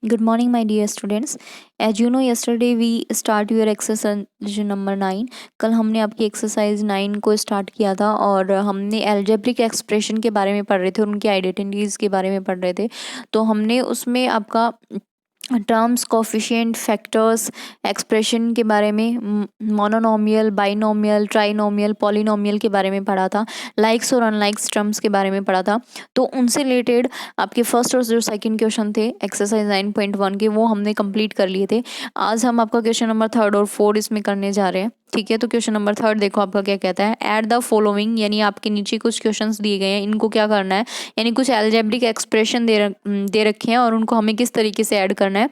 Good morning, my dear students. As you know, yesterday we start your exercise number 9. कल हमने आपकी exercise 9 को start किया था और हमने एल्जेब्रिक एक्सप्रेशन के बारे में पढ़ रहे थे, उनकी आइडेंटिटीज़ के बारे में पढ़ रहे थे। तो हमने उसमें आपका टर्म्स, कोफिशिएंट, फैक्टर्स, एक्सप्रेशन के बारे में, मोनोनोमियल, बाइनोमियल, ट्राइनोमियल, पॉलिनोमियल के बारे में पढ़ा था, लाइक्स और अनलाइक्स टर्म्स के बारे में पढ़ा था। तो उनसे रिलेटेड आपके फर्स्ट और जो सेकंड क्वेश्चन थे एक्सरसाइज 9.1 के, वो हमने कंप्लीट कर लिए थे। आज हम आपका क्वेश्चन नंबर 3 और 4 इसमें करने जा रहे हैं। ठीक है, तो क्वेश्चन नंबर 3 देखो आपका क्या कहता है। ऐड द फॉलोइंग, यानी आपके नीचे कुछ क्वेश्चंस दिए गए हैं, इनको क्या करना है, यानी कुछ एल्जेब्रिक एक्सप्रेशन दे रखे हैं और उनको हमें किस तरीके से ऐड करना है,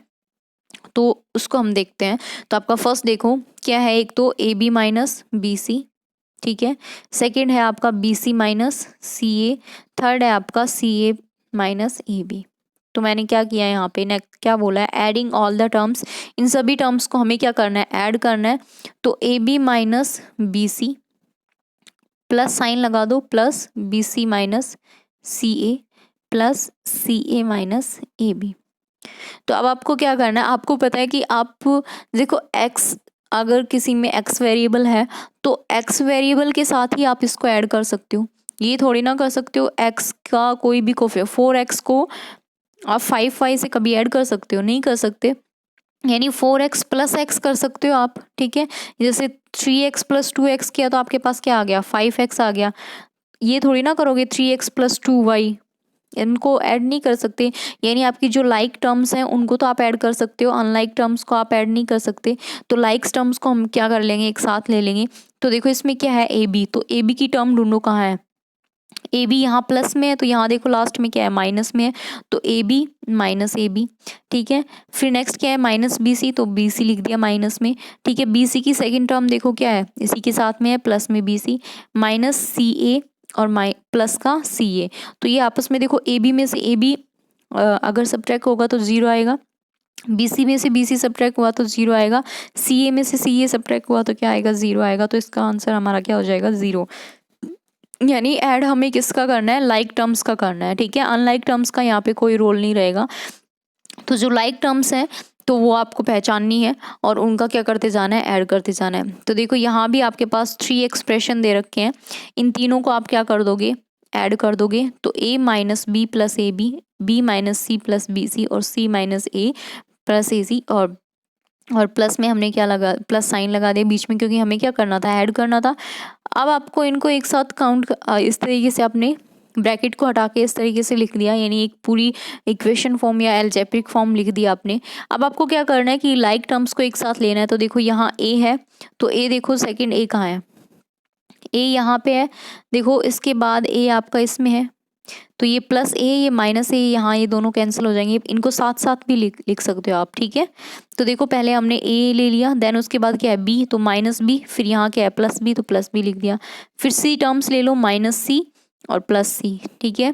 तो उसको हम देखते हैं। तो आपका फर्स्ट देखो क्या है, एक तो a b minus b c, ठीक है। सेकेंड है आपका b c minus c a. Third है आपका सी ए माइनस ए बी। तो मैंने क्या किया है यहाँ पे, क्या बोला है, एडिंग ऑल द टर्म्स। इन सभी टर्म्स को हमें क्या करना है, ऐड करना है। तो a b minus b C plus sign लगा दो, plus B c minus c a plus c a minus a b. तो अब आपको क्या करना है, आपको पता है कि आप देखो x, अगर किसी में x वेरिएबल है तो x वेरिएबल के साथ ही आप इसको ऐड कर सकते हो। ये थोड़ी ना कर सकते हो x का कोई भी कोफे 4x को आप 5y से कभी ऐड कर सकते हो, नहीं कर सकते। यानी 4x प्लस x कर सकते हो आप, ठीक है। जैसे 3x प्लस 2x किया तो आपके पास क्या आ गया, 5x आ गया। ये थोड़ी ना करोगे 3x प्लस 2y, इनको ऐड नहीं कर सकते। यानी आपकी जो लाइक टर्म्स हैं उनको तो आप ऐड कर सकते हो, अनलाइक टर्म्स को आप ऐड नहीं कर सकते। तो लाइक्स टर्म्स को हम क्या कर लेंगे, एक साथ ले लेंगे। तो देखो इसमें क्या है, ए बी, तो ए बी की टर्म ढूंढो कहाँ है। ए बी यहाँ प्लस में है तो यहाँ देखो लास्ट में क्या है, माइनस में है। तो a b minus a b, ठीक है। फिर नेक्स्ट क्या है, माइनस बी सी, तो बी सी लिख दिया माइनस में, ठीक है। बी सी की सेकेंड टर्म देखो क्या है, इसी के साथ में है, प्लस में बी सी माइनस सी ए और प्लस का सी ए। तो ये आपस में देखो, ए बी में से ए बी अगर सब्ट्रैक्ट होगा तो जीरो आएगा, बी सी में से बी सी सब्ट्रैक्ट हुआ तो जीरो आएगा, सी ए में से सी ए सब्ट्रैक्ट हुआ तो क्या आएगा, जीरो आएगा। तो इसका आंसर हमारा क्या हो जाएगा, जीरो। यानी ऐड हमें किसका करना है, लाइक टर्म्स का करना है, ठीक है। अनलाइक टर्म्स का यहाँ पे कोई रोल नहीं रहेगा। तो जो लाइक टर्म्स हैं तो वो आपको पहचाननी है और उनका क्या करते जाना है, ऐड करते जाना है। तो देखो यहाँ भी आपके पास 3 एक्सप्रेशन दे रखे हैं, इन तीनों को आप क्या कर दोगे, ऐड कर दोगे। तो a minus b plus a b, b minus c plus B c और c माइनस ए प्लस ए सी, और प्लस में हमने क्या लगा, प्लस साइन लगा दिया बीच में, क्योंकि हमें क्या करना था, ऐड करना था। अब आपको इनको एक साथ काउंट इस तरीके से आपने ब्रैकेट को हटा के इस तरीके से लिख दिया, यानी एक पूरी इक्वेशन फॉर्म या एल्जेब्रिक फॉर्म लिख दिया आपने। अब आपको क्या करना है कि लाइक टर्म्स को एक साथ लेना है। तो देखो यहाँ ए है, तो ए देखो सेकंड ए कहाँ है, ए यहाँ पे है, देखो इसके बाद ए आपका इसमें है। तो ये प्लस ए, ये माइनस ए, यहाँ ये दोनों कैंसिल हो जाएंगे, इनको साथ साथ भी लिख सकते हो आप, ठीक है। तो देखो पहले हमने ए ले लिया, देन उसके बाद क्या है बी, तो माइनस बी, फिर यहाँ क्या है प्लस बी, तो प्लस बी लिख दिया। फिर सी टर्म्स ले लो, माइनस सी और प्लस सी, ठीक है।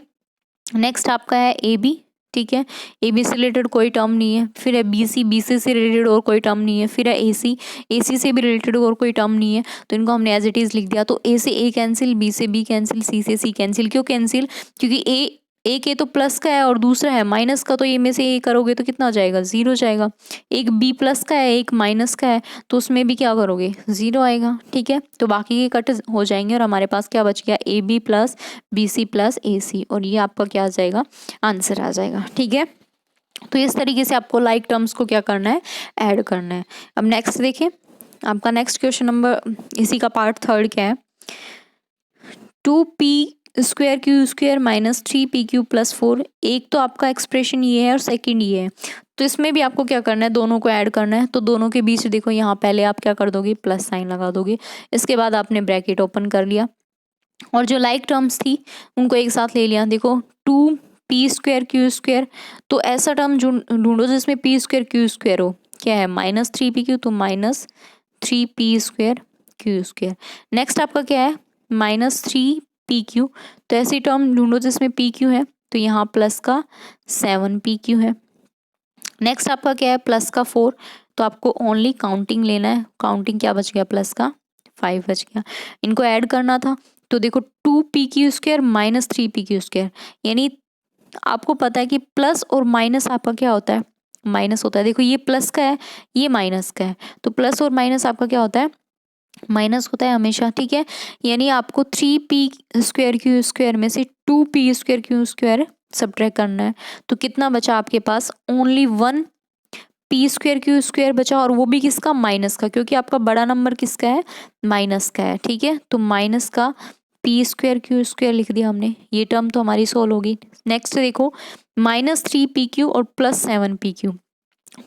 नेक्स्ट आपका है ए बी, ठीक है। ए बी से रिलेटेड कोई टर्म नहीं है। फिर है बी सी, बी सी से रिलेटेड और कोई टर्म नहीं है। फिर है ए सी, ए सी से भी रिलेटेड और कोई टर्म नहीं है। तो इनको हमने एज इट इज़ लिख दिया। तो ए से ए कैंसिल, बी से बी कैंसिल, सी से सी कैंसिल। क्यों कैंसिल, क्योंकि एक ए तो प्लस का है और दूसरा है माइनस का, तो ए में से ए करोगे तो कितना हो जाएगा, जीरो जाएगा। एक बी प्लस का है, एक माइनस का है, तो उसमें भी क्या करोगे, जीरो आएगा, ठीक है। तो बाकी के कट हो जाएंगे और हमारे पास क्या बच गया, A B plus B C plus ए सी, और ये आपका क्या आ जाएगा, आंसर आ जाएगा, ठीक है। तो इस तरीके से आपको लाइक टर्म्स को क्या करना है, ऐड करना है। अब नेक्स्ट देखें, आपका नेक्स्ट क्वेश्चन नंबर, इसी का पार्ट थर्ड क्या है, 2p² q² minus 3pq plus 4। एक तो आपका एक्सप्रेशन ये है और सेकंड ये है। तो इसमें भी आपको क्या करना है, दोनों को ऐड करना है। तो दोनों के बीच देखो यहाँ पहले आप क्या कर दोगे, प्लस साइन लगा दोगे। इसके बाद आपने ब्रैकेट ओपन कर लिया और जो लाइक टर्म्स थी उनको एक साथ ले लिया। देखो 2p² q², तो ऐसा टर्म ढूंढो जिसमें p² q² हो। क्या है, माइनस 3pq, तो माइनस 3p² q²। नेक्स्ट आपका क्या है, माइनस 3pq, तो ऐसी टर्म ढूंढो जिसमें pq है। तो यहाँ प्लस का 7pq है। नेक्स्ट आपका क्या है, प्लस का 4, तो आपको ओनली काउंटिंग लेना है। काउंटिंग क्या बच गया, प्लस का 5 बच गया। इनको ऐड करना था। तो देखो 2pq² माइनस 3pq², यानी आपको पता है कि प्लस और माइनस आपका क्या होता है, माइनस होता है। देखो ये प्लस का है, ये माइनस का है, तो प्लस और माइनस आपका क्या होता है, माइनस होता है हमेशा, ठीक है। यानी आपको 3p² में से 2p² सब्ट्रैक्ट करना है। तो कितना बचा आपके पास, ओनली 1p² बचा, और वो भी किसका, माइनस का, क्योंकि आपका बड़ा नंबर किसका है, माइनस का है, ठीक है। तो माइनस का p² लिख दिया हमने, ये टर्म तो हमारी सोल्व होगी। नेक्स्ट देखो, -3pq और +7pq,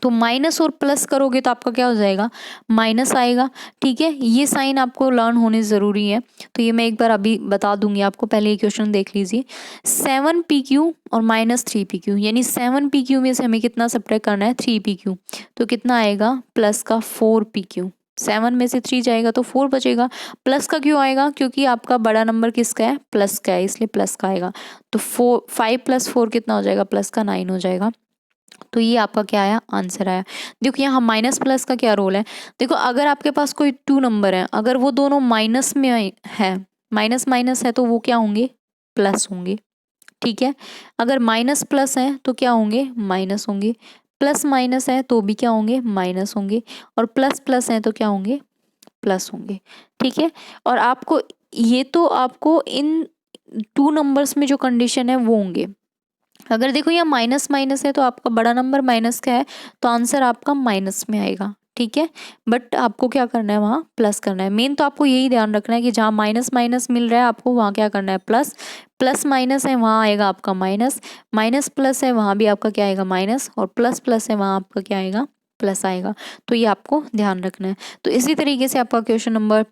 तो माइनस और प्लस करोगे तो आपका क्या हो जाएगा, माइनस आएगा, ठीक है। ये साइन आपको लर्न होने ज़रूरी है, तो ये मैं एक बार अभी बता दूंगी आपको, पहले ये क्वेश्चन देख लीजिए। 7pq और -3pq, यानी 7pq में से हमें कितना सब्ट्रैक्ट करना है, 3pq, तो कितना आएगा, प्लस का 4pq। 7 में से 3 जाएगा तो 4 बचेगा। प्लस का क्यों आएगा, क्योंकि आपका बड़ा नंबर किसका है, प्लस का है, इसलिए प्लस का आएगा। तो 5 + 4 कितना हो जाएगा, प्लस का 9 हो जाएगा। तो ये आपका क्या आया, आंसर आया। देखो यहाँ माइनस प्लस का क्या रोल है, देखो अगर आपके पास कोई 2 नंबर है, अगर वो दोनों माइनस में है, माइनस माइनस है, तो वो क्या होंगे, प्लस होंगे, ठीक है। अगर माइनस प्लस है तो क्या होंगे, माइनस होंगे। प्लस माइनस है तो भी क्या होंगे, माइनस होंगे। और प्लस प्लस है तो क्या होंगे, प्लस होंगे, ठीक है। और आपको ये तो आपको इन 2 नंबर्स में जो कंडीशन है वो होंगे। अगर देखो यहाँ माइनस माइनस है तो आपका बड़ा नंबर माइनस का है, तो आंसर आपका माइनस में आएगा, ठीक है। बट आपको क्या करना है, वहाँ प्लस करना है। मेन तो आपको यही ध्यान रखना है कि जहाँ माइनस माइनस मिल रहा है आपको वहाँ क्या करना है, प्लस। प्लस माइनस है वहाँ आएगा आपका माइनस, माइनस प्लस है वहाँ भी आपका क्या आएगा, माइनस, और प्लस प्लस है वहाँ आपका क्या आएगा, प्लस आएगा। तो ये आपको ध्यान रखना है। तो इसी तरीके से आपका क्वेश्चन नंबर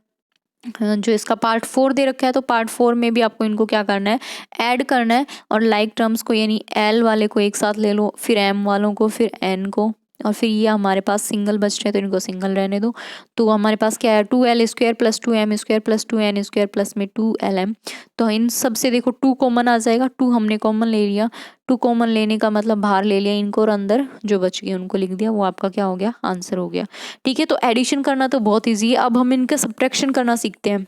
जो इसका पार्ट 4 दे रखा है, तो पार्ट 4 में भी आपको इनको क्या करना है, ऐड करना है। और लाइक टर्म्स को, यानी एल वाले को एक साथ ले लो, फिर एम वालों को, फिर एन को, और फिर ये हमारे पास सिंगल बच रहे हैं तो इनको सिंगल रहने दो। तो हमारे पास क्या है, 2l² + 2m² + 2n² प्लस में 2lm। तो इन सब से देखो 2 कॉमन आ जाएगा, 2 हमने कॉमन ले लिया। 2 कॉमन लेने का मतलब बाहर ले लिया इनको, और अंदर जो बच गए उनको लिख दिया, वो आपका क्या हो गया, आंसर हो गया, ठीक है। तो एडिशन करना तो बहुत ईजी है। अब हम इनका सब्ट्रैक्शन करना सीखते हैं।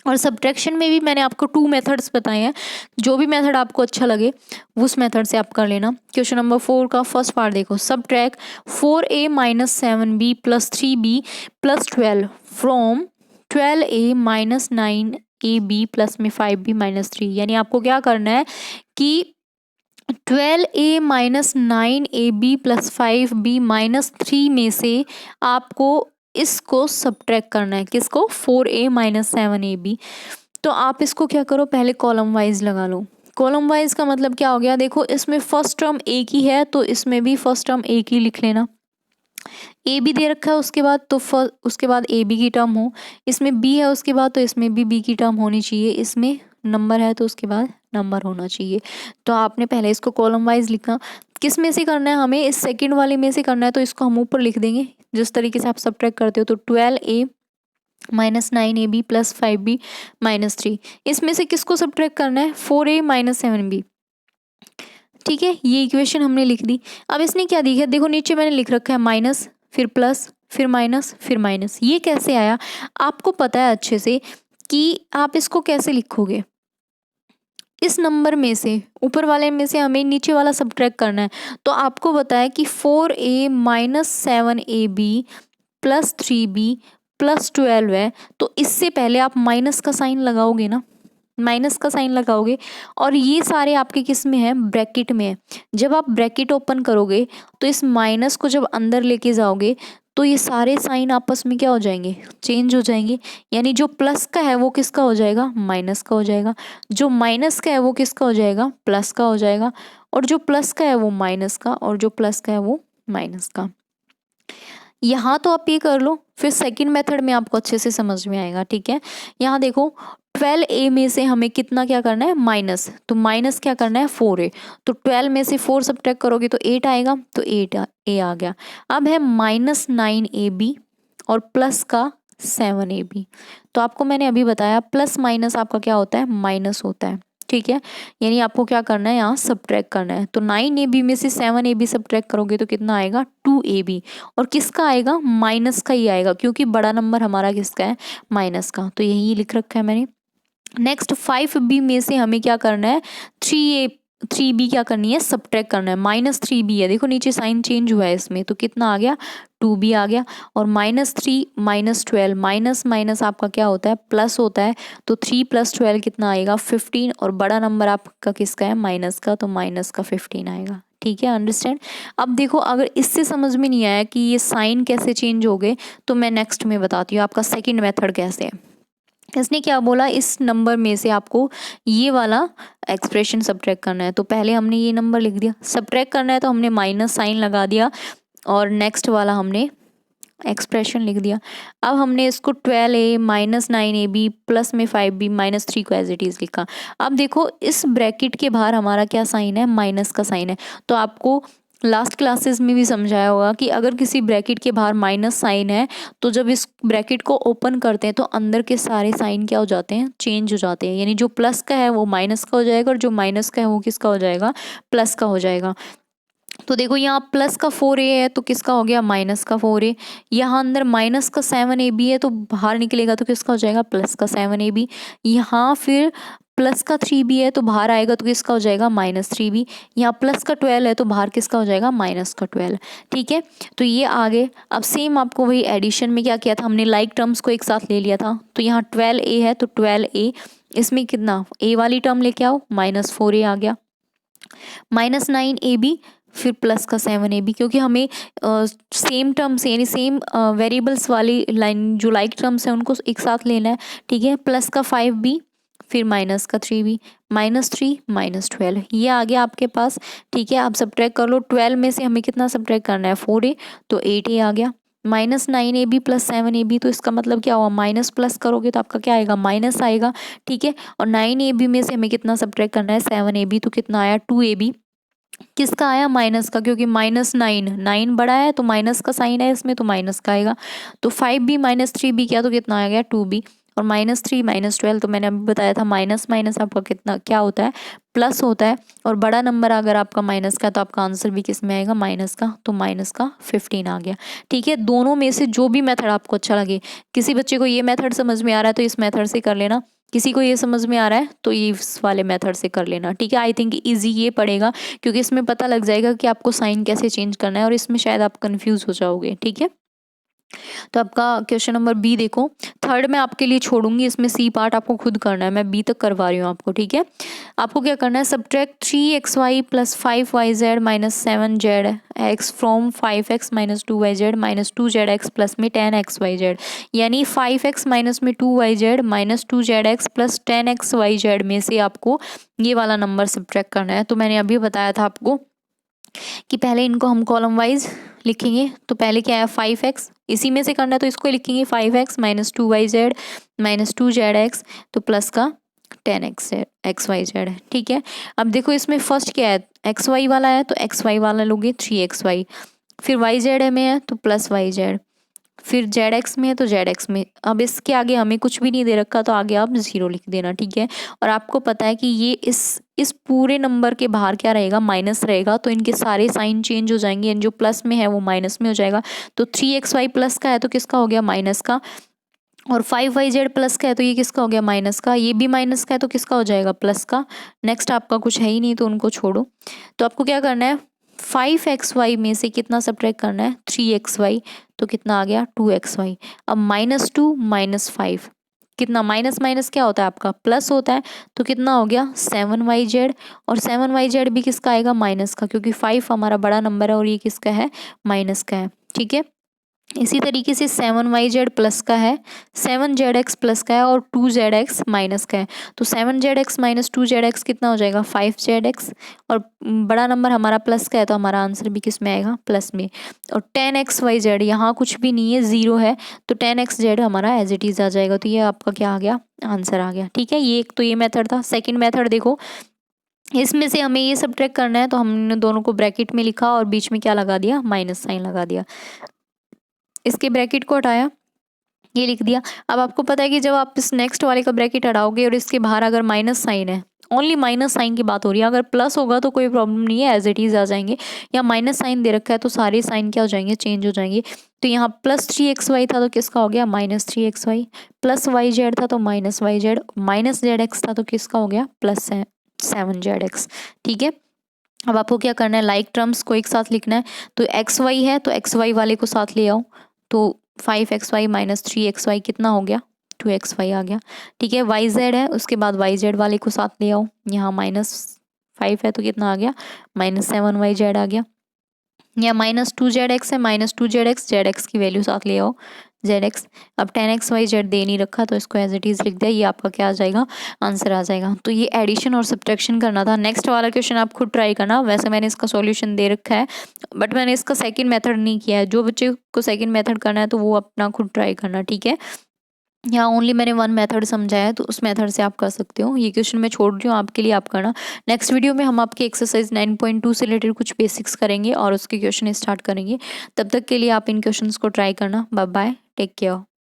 और सब्ट्रैक्शन में भी मैंने आपको 2 मेथड्स बताए हैं, जो भी मेथड आपको अच्छा लगे उस मेथड से आप कर लेना। क्वेश्चन नंबर 4 का फर्स्ट पार्ट देखो, subtract 4a - 7b + 3b + 12 from 12a - 9ab plus में 5b - 3। यानी आपको क्या करना है कि 12a - 9ab + 5b - 3 में से आपको इसको सब्ट्रैक्ट करना है, किसको, 4a - 7ab। तो आप इसको क्या करो, पहले कॉलम वाइज लगा लो। कॉलम वाइज का मतलब क्या हो गया, देखो इसमें फर्स्ट टर्म एक ही है तो इसमें भी फर्स्ट टर्म एक ही लिख लेना। ए बी दे रखा है उसके बाद, तो उसके बाद ए बी की टर्म हो। इसमें बी है उसके बाद, तो इसमें भी बी की टर्म होनी चाहिए। इसमें नंबर है तो उसके बाद नंबर होना चाहिए। तो आपने पहले इसको कॉलम वाइज लिखना। किस में से करना है हमें, इस सेकंड वाले में से करना है, तो इसको हम ऊपर लिख देंगे जिस तरीके से आप सब्ट्रैक्ट करते हो। तो 12a - 9ab + 5b - 3, इसमें से किसको सब्ट्रैक्ट करना है, 4a - 7b, ठीक है। ये इक्वेशन हमने लिख दी। अब इसने क्या दी है, देखो नीचे मैंने लिख रखा है माइनस, फिर प्लस, फिर माइनस, फिर माइनस। ये कैसे आया, आपको पता है अच्छे से कि आप इसको कैसे लिखोगे। इस नंबर में से, ऊपर वाले में से हमें नीचे वाला सब्ट्रैक्ट करना है। तो आपको बताया कि 4a - 7ab + 3b + 12 है, तो इससे पहले आप माइनस का साइन लगाओगे ना, माइनस का साइन लगाओगे। और ये सारे आपके किस में है, ब्रैकेट में है। जब आप ब्रैकेट ओपन करोगे तो इस माइनस को जब अंदर लेके जाओगे तो ये सारे साइन आपस में क्या हो जाएंगे, चेंज हो जाएंगे। यानी जो प्लस का है वो किसका हो जाएगा, माइनस का हो जाएगा। जो माइनस का है वो किसका हो जाएगा, प्लस का हो जाएगा। और जो प्लस का है वो माइनस का, और जो प्लस का है वो माइनस का। यहाँ तो आप ये कर लो, फिर सेकंड मेथड में आपको अच्छे से समझ में आएगा, ठीक है। यहाँ देखो 12a में से हमें कितना क्या करना है, माइनस, तो माइनस क्या करना है, 4a। तो 12 में से 4 सब्ट्रैक्ट करोगे तो 8 आएगा, तो 8a आ गया। अब है -9ab और प्लस का 7ab। तो आपको मैंने अभी बताया प्लस माइनस आपका क्या होता है, माइनस होता है, ठीक है। यानी आपको क्या करना है, यहाँ सब्ट्रैक्ट करना है। तो 9ab में से 7ab सब्ट्रैक्ट करोगे तो कितना आएगा, 2ab। और किसका आएगा, माइनस का ही आएगा, क्योंकि बड़ा नंबर हमारा किसका है, माइनस का। तो यही लिख रखा है मैंने। नेक्स्ट 5b में से हमें क्या करना है, 3a 3b क्या करनी है, सब्ट्रैक्ट करना है। -3b है, देखो नीचे साइन चेंज हुआ है इसमें, तो कितना आ गया, 2b आ गया। और -3 -12, माइनस माइनस आपका क्या होता है, प्लस होता है। तो 3 + 12 कितना आएगा, 15। और बड़ा नंबर आपका किसका है, माइनस का, तो माइनस का 15 आएगा। ठीक है, अंडरस्टैंड। अब देखो अगर इससे समझ में नहीं आया कि ये साइन कैसे चेंज हो गए, तो मैं नेक्स्ट में बताती हूँ आपका सेकंड मेथड कैसे है। इसने क्या बोला, इस नंबर में से आपको ये वाला एक्सप्रेशन सब्ट्रैक्ट करना है। तो पहले हमने ये नंबर लिख दिया, सब्ट्रैक्ट करना है तो हमने माइनस साइन लगा दिया, और नेक्स्ट वाला हमने एक्सप्रेशन लिख दिया। अब हमने इसको 12a -9ab प्लस में 5b -3 को एज इट इज़ लिखा। अब देखो इस ब्रैकेट के बाहर हमारा क्या साइन है, माइनस का साइन है। तो आपको लास्ट क्लासेस में भी समझाया होगा कि अगर किसी ब्रैकेट के बाहर माइनस साइन है, तो जब इस ब्रैकेट को ओपन करते हैं तो अंदर के सारे साइन क्या हो जाते हैं, चेंज हो जाते हैं। यानी जो प्लस का है वो माइनस का हो जाएगा, और जो माइनस का है वो किसका हो जाएगा, प्लस का हो जाएगा। तो देखो यहाँ प्लस का 4a है तो किसका हो गया, माइनस का 4a। यहाँ अंदर माइनस का 7ab है तो बाहर निकलेगा तो किसका हो जाएगा, प्लस का 7ab। यहाँ फिर प्लस का 3b है तो बाहर आएगा तो किसका हो जाएगा, -3b। यहाँ प्लस का 12 है तो बाहर किसका हो जाएगा, माइनस का 12। ठीक है, तो ये आगे अब सेम आपको वही एडिशन में क्या किया था, हमने लाइक टर्म्स को एक साथ ले लिया था। तो यहाँ 12a है तो 12a, इसमें कितना a वाली टर्म लेके आओ, -4a आ गया। -9ab, फिर प्लस का 7ab, क्योंकि हमें सेम टर्म्स यानी सेम वेरिएबल्स वाली लाइन जो लाइक टर्म्स हैं उनको एक साथ लेना है। ठीक है, प्लस का 5b, फिर माइनस का 3b, -3 -12, ये आ गया आपके पास। ठीक है, आप सब्ट्रैक्ट कर लो, 12 में से हमें कितना सब्ट्रैक्ट करना है, 4a, तो 8a आ गया। -9ab + 7ab, तो इसका मतलब क्या हुआ, माइनस प्लस करोगे तो आपका क्या आएगा, माइनस आएगा। ठीक है, और 9ab में से हमें कितना सब्ट्रैक्ट करना है, 7ab, तो कितना आया, 2ab। किसका आया, माइनस का, क्योंकि -9 बड़ा है तो माइनस का साइन है इसमें, तो माइनस का आएगा। तो 5b -3b किया तो कितना आ गया, 2b। और -3 -12, तो मैंने अभी बताया था माइनस माइनस आपका कितना क्या होता है, प्लस होता है। और बड़ा नंबर अगर आपका माइनस का, तो आपका आंसर भी किस में आएगा, माइनस का, तो माइनस का 15 आ गया। ठीक है, दोनों में से जो भी मेथड आपको अच्छा लगे, किसी बच्चे को ये मेथड समझ में आ रहा है तो इस मेथड से कर लेना, किसी को ये समझ में आ रहा है तो ये इस वाले मेथड से कर लेना। ठीक है, आई थिंक इजी ये पड़ेगा, क्योंकि इसमें पता लग जाएगा कि आपको साइन कैसे चेंज करना है, और इसमें शायद आप कंफ्यूज हो जाओगे। ठीक है, तो आपका क्वेश्चन नंबर बी देखो, थर्ड में आपके लिए छोड़ूंगी, इसमें सी पार्ट आपको खुद करना है, मैं बी तक करवा रही हूँ आपको। ठीक है, आपको क्या करना है, subtract 3xy + 5yz - 7zx from 5x - 2yz - 2zx plus में 10xyz। यानी 5x माइनस में 2yz - 2zx + 10xyz में से आपको ये वाला नंबर सब्ट्रैक्ट करना है। तो मैंने अभी बताया था आपको कि पहले इनको हम कॉलम वाइज लिखेंगे। तो पहले क्या है, 5x, इसी में से करना है तो इसको लिखेंगे 5x - 2yz - 2zx, तो प्लस का 10xyz। ठीक है, अब देखो इसमें फर्स्ट क्या है, xy वाला है तो xy वाला लोगे 3xy, फिर yz में है तो +yz, फिर zx में है तो zx में। अब इसके आगे हमें कुछ भी नहीं दे रखा तो आगे आप 0 लिख देना। ठीक है, और आपको पता है कि ये इस पूरे नंबर के बाहर क्या रहेगा, माइनस रहेगा, तो इनके सारे साइन चेंज हो जाएंगे, जो प्लस में है वो माइनस में हो जाएगा। तो 3xy प्लस का है तो किसका हो गया, माइनस का। और 5yz प्लस का है तो ये किसका हो गया, माइनस का। ये भी माइनस का है तो किसका हो जाएगा, प्लस का। नेक्स्ट आपका कुछ है ही नहीं तो उनको छोड़ो। तो आपको क्या करना है, 5xy में से कितना सब्ट्रैक्ट करना है, 3xy, तो कितना आ गया, 2xy। अब -2 -5, कितना, माइनस माइनस क्या होता है आपका, प्लस होता है, तो कितना हो गया 7yz। और 7yz भी किसका आएगा, माइनस का, क्योंकि 5 हमारा बड़ा नंबर है और ये किसका है, माइनस का है। ठीक है, इसी तरीके से 7yz प्लस का है, 7zx प्लस का है, और 2zx माइनस का है। तो 7zx - 2zx कितना हो जाएगा, 5zx। और बड़ा नंबर हमारा प्लस का है तो हमारा आंसर भी किस में आएगा, प्लस में। और 10xyz, यहाँ कुछ भी नहीं है, 0 है, तो 10xz हमारा एज इट इज़ आ जाएगा। तो ये आपका क्या आ गया, आंसर आ गया। ठीक है, ये एक तो ये मेथड था। सेकेंड मेथड देखो, इसमें से हमें ये सब्ट्रैक्ट करना है तो हमने दोनों को ब्रैकेट में लिखा और बीच में क्या लगा दिया, माइनस साइन लगा दिया। इसके ब्रैकेट को हटाया, ये लिख दिया। अब आपको पता है कि जब आप इस नेक्स्ट वाले का ब्रैकेट हटाओगे और इसके बाहर अगर माइनस साइन है, ओनली माइनस साइन की बात हो रही है, अगर प्लस होगा तो कोई प्रॉब्लम नहीं है, एज इट इज आ जाएंगे। या माइनस साइन दे रखा है तो सारे साइन क्या हो जाएंगे, चेंज हो जाएंगे। तो यहाँ +3xy था तो किसका हो गया, -3xy, +yz था तो -yz, -zx था तो किसका हो गया, प्लस है 7z(x). ठीक है, अब आपको क्या करना है, लाइक टर्म्स को एक साथ लिखना है। तो एक्स वाई है तो एक्स वाई वाले को साथ ले आओ, तो 5xy माइनस 3xy कितना हो गया, 2xy आ गया। ठीक है, वाई जेड है, उसके बाद वाई जेड वाले को साथ ले आओ, यहाँ -5 है तो कितना आ गया, -7yz आ गया। या -2zx है, -2zx, zx की वैल्यू साथ ले आओ, zx। अब 10xyz दे नहीं रखा तो इसको एज इट इज लिख दिया, ये आपका क्या आ जाएगा, आंसर आ जाएगा। तो ये एडिशन और सब्ट्रैक्शन करना था। नेक्स्ट वाला क्वेश्चन आप खुद ट्राई करना, वैसे मैंने इसका सॉल्यूशन दे रखा है बट मैंने इसका सेकंड मेथड नहीं किया है। जो बच्चे को सेकंड मेथड करना है तो वो अपना खुद ट्राई करना, ठीक है। यहाँ ओनली मैंने वन मेथड समझाया है तो उस मेथड से आप कर सकते हो। ये क्वेश्चन मैं छोड़ रही हूँ आपके लिए, आप करना। नेक्स्ट वीडियो में हम आपकी एक्सरसाइज 9.2 से रिलेटेड कुछ बेसिक्स करेंगे और उसके क्वेश्चन स्टार्ट करेंगे। तब तक के लिए आप इन क्वेश्चंस को ट्राई करना। Bye bye, take care.